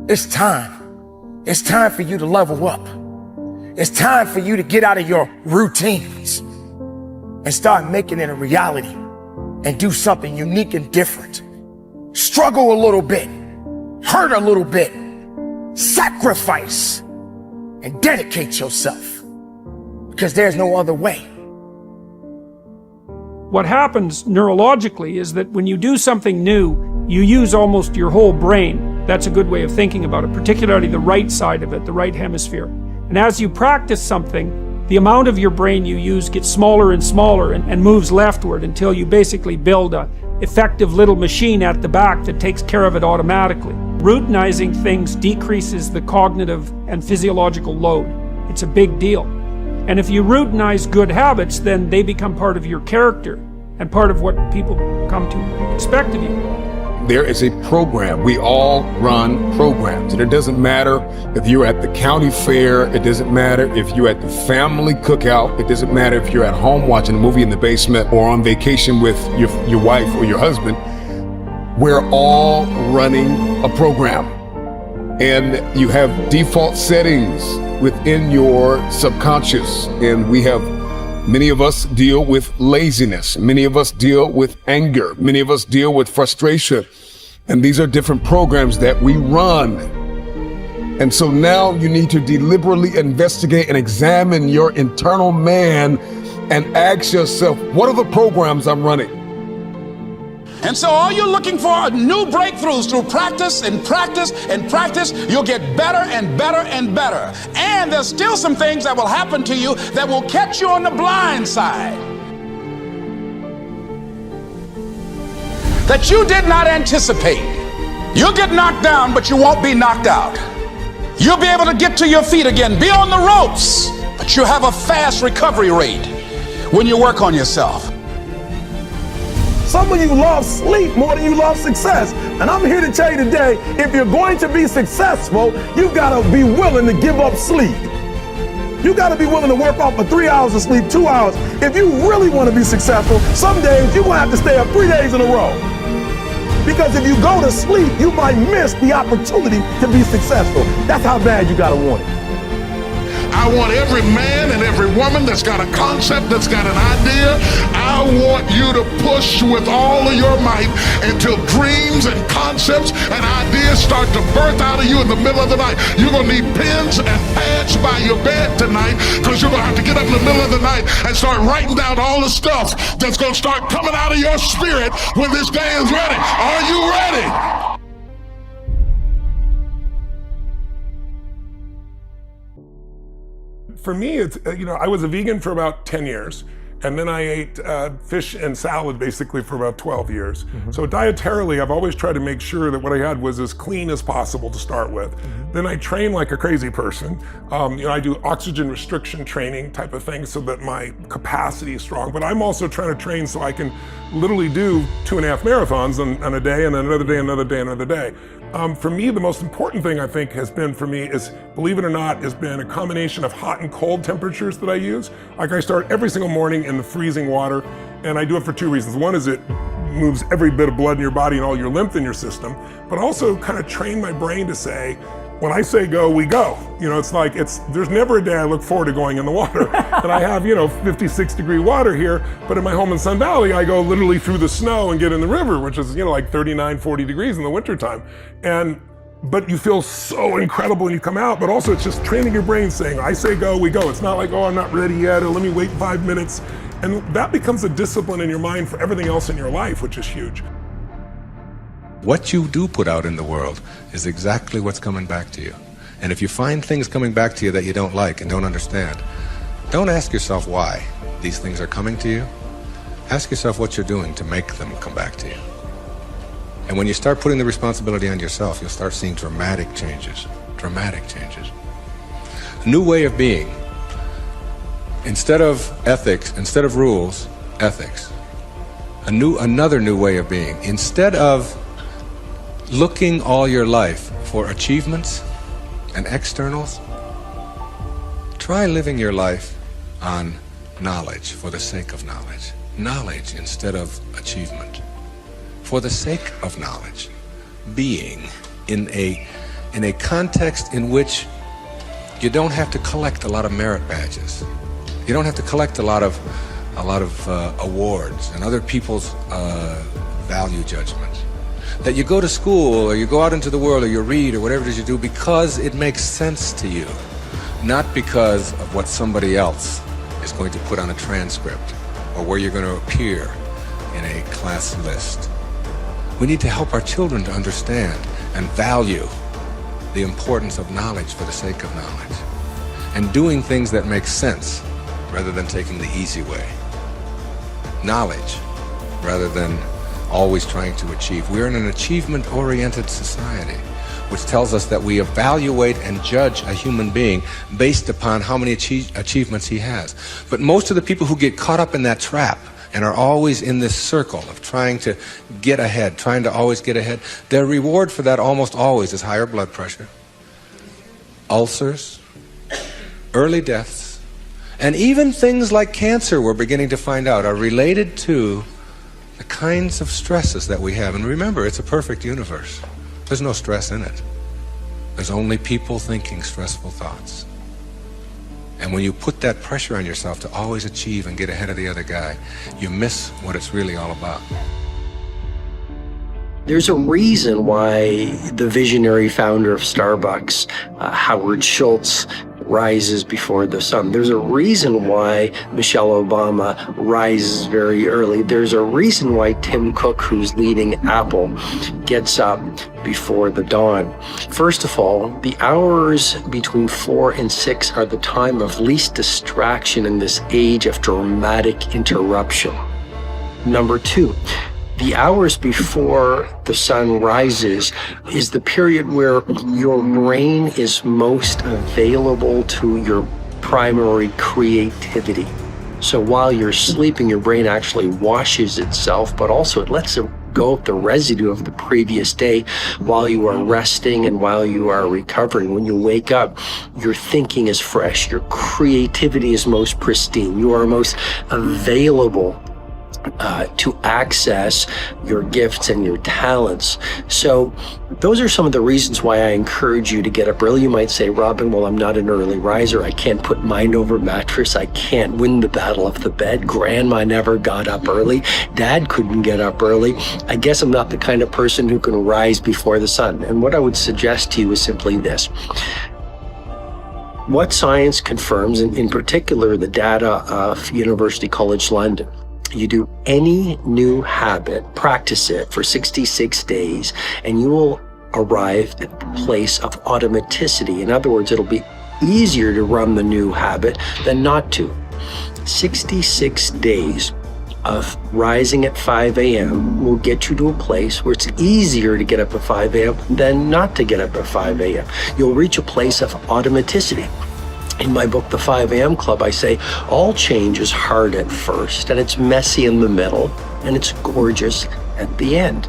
It's time. It's time for you to level up. It's time for you to get out of your routines and start making it a reality and do something unique and different. Struggle a little bit, hurt a little bit, sacrifice, and dedicate yourself, because there's no other way. What happens neurologically is that when you do something new, you use almost your whole brain. That's a good way of thinking about it, particularly the right side of it, the right hemisphere. And as you practice something, the amount of your brain you use gets smaller and smaller and moves leftward until you basically build a effective little machine at the back that takes care of it automatically. Routinizing things decreases the cognitive and physiological load. It's a big deal. And if you routinize good habits, then they become part of your character and part of what people come to expect of you. There is a program. We all run programs. And it doesn't matter if you're at the county fair. It doesn't matter if you're at the family cookout. It doesn't matter if you're at home watching a movie in the basement or on vacation with your wife or your husband. We're all running a program. And you have default settings within your subconscious. And many of us deal with laziness. Many of us deal with anger. Many of us deal with frustration. And these are different programs that we run. And so now you need to deliberately investigate and examine your internal man and ask yourself, what are the programs I'm running? And so all you're looking for are new breakthroughs through practice and practice and practice. You'll get better and better and better. And there's still some things that will happen to you that will catch you on the blind side that you did not anticipate. You'll get knocked down, but you won't be knocked out. You'll be able to get to your feet again, be on the ropes, but you have a fast recovery rate when you work on yourself. Some of you love sleep more than you love success. And I'm here to tell you today, if you're going to be successful, you've got to be willing to give up sleep. You got to be willing to work off for 3 hours of sleep, 2 hours. If you really want to be successful, some days you're going to have to stay up 3 days in a row. Because if you go to sleep, you might miss the opportunity to be successful. That's how bad you got to want it. I want every man and every woman that's got a concept, that's got an idea. I want you to push with all of your might until dreams and concepts and ideas start to birth out of you in the middle of the night. You're going to need pens and pads by your bed tonight, because you're going to have to get up in the middle of the night and start writing down all the stuff that's going to start coming out of your spirit when this day is ready. Are you ready? For me, it's, I was a vegan for about 10 years, and then I ate fish and salad basically for about 12 years. Mm-hmm. So dietarily, I've always tried to make sure that what I had was as clean as possible to start with. Mm-hmm. Then I train like a crazy person. I do oxygen restriction training type of thing so that my capacity is strong, but I'm also trying to train so I can literally do 2.5 marathons on a day, and then another day, another day, another day. For me, the most important thing I think has been for me is, believe it or not, has been a combination of hot and cold temperatures that I use. Like I start every single morning in the freezing water, and I do it for 2 reasons. One is it moves every bit of blood in your body and all your lymph in your system, but also kind of train my brain to say, when I say go, we go. It's like, there's never a day I look forward to going in the water. And I have, 56 degree water here, but in my home in Sun Valley, I go literally through the snow and get in the river, which is, like 39, 40 degrees in the wintertime. But you feel so incredible when you come out, but also it's just training your brain saying, I say go, we go. It's not like, oh, I'm not ready yet, or let me wait 5 minutes. And that becomes a discipline in your mind for everything else in your life, which is huge. What you do put out in the world is exactly what's coming back to you. And if you find things coming back to you that you don't like and don't understand, don't ask yourself why these things are coming to you. Ask yourself what you're doing to make them come back to you. And when you start putting the responsibility on yourself, you'll start seeing dramatic changes. Dramatic changes. A new way of being. Instead of ethics, instead of rules, ethics. Another new way of being. Instead of looking all your life for achievements and externals, try living your life on knowledge for the sake of knowledge. Knowledge instead of achievement. For the sake of knowledge. Being in in a context in which you don't have to collect a lot of merit badges. You don't have to collect a lot of awards and other people's value judgments. That you go to school or you go out into the world or you read or whatever it is you do because it makes sense to you, not because of what somebody else is going to put on a transcript or where you're going to appear in a class list. We need to help our children to understand and value the importance of knowledge for the sake of knowledge and doing things that make sense rather than taking the easy way. Knowledge rather than always trying to achieve. We're in an achievement-oriented society, which tells us that we evaluate and judge a human being based upon how many achievements he has. But most of the people who get caught up in that trap and are always in this circle of trying to get ahead, trying to always get ahead, their reward for that almost always is higher blood pressure, ulcers, early deaths, and even things like cancer, we're beginning to find out, are related to the kinds of stresses that we have. And remember, it's a perfect universe. There's no stress in it. There's only people thinking stressful thoughts. And when you put that pressure on yourself to always achieve and get ahead of the other guy, you miss what it's really all about. There's a reason why the visionary founder of Starbucks, Howard Schultz, rises before the sun. There's a reason why Michelle Obama rises very early. There's a reason why Tim Cook, who's leading Apple, gets up before the dawn. First of all, the hours between 4 and 6 are the time of least distraction in this age of dramatic interruption. Number 2, the hours before the sun rises is the period where your brain is most available to your primary creativity. So while you're sleeping, your brain actually washes itself, but also it lets it go of the residue of the previous day while you are resting and while you are recovering. When you wake up, your thinking is fresh, your creativity is most pristine, you are most available to access your gifts and your talents. So those are some of the reasons why I encourage you to get up early. You might say, Robin, well, I'm not an early riser. I can't put mind over mattress. I can't win the battle of the bed. Grandma never got up early. Dad couldn't get up early. I guess I'm not the kind of person who can rise before the sun. And what I would suggest to you is simply this. What science confirms, and in particular the data of University College London, you do any new habit, practice it for 66 days, and you will arrive at the place of automaticity. In other words, it'll be easier to run the new habit than not to. 66 days of rising at 5 a.m. will get you to a place where it's easier to get up at 5 a.m. than not to get up at 5 a.m. You'll reach a place of automaticity. In my book, The 5 a.m. Club, I say all change is hard at first, and it's messy in the middle, and it's gorgeous at the end.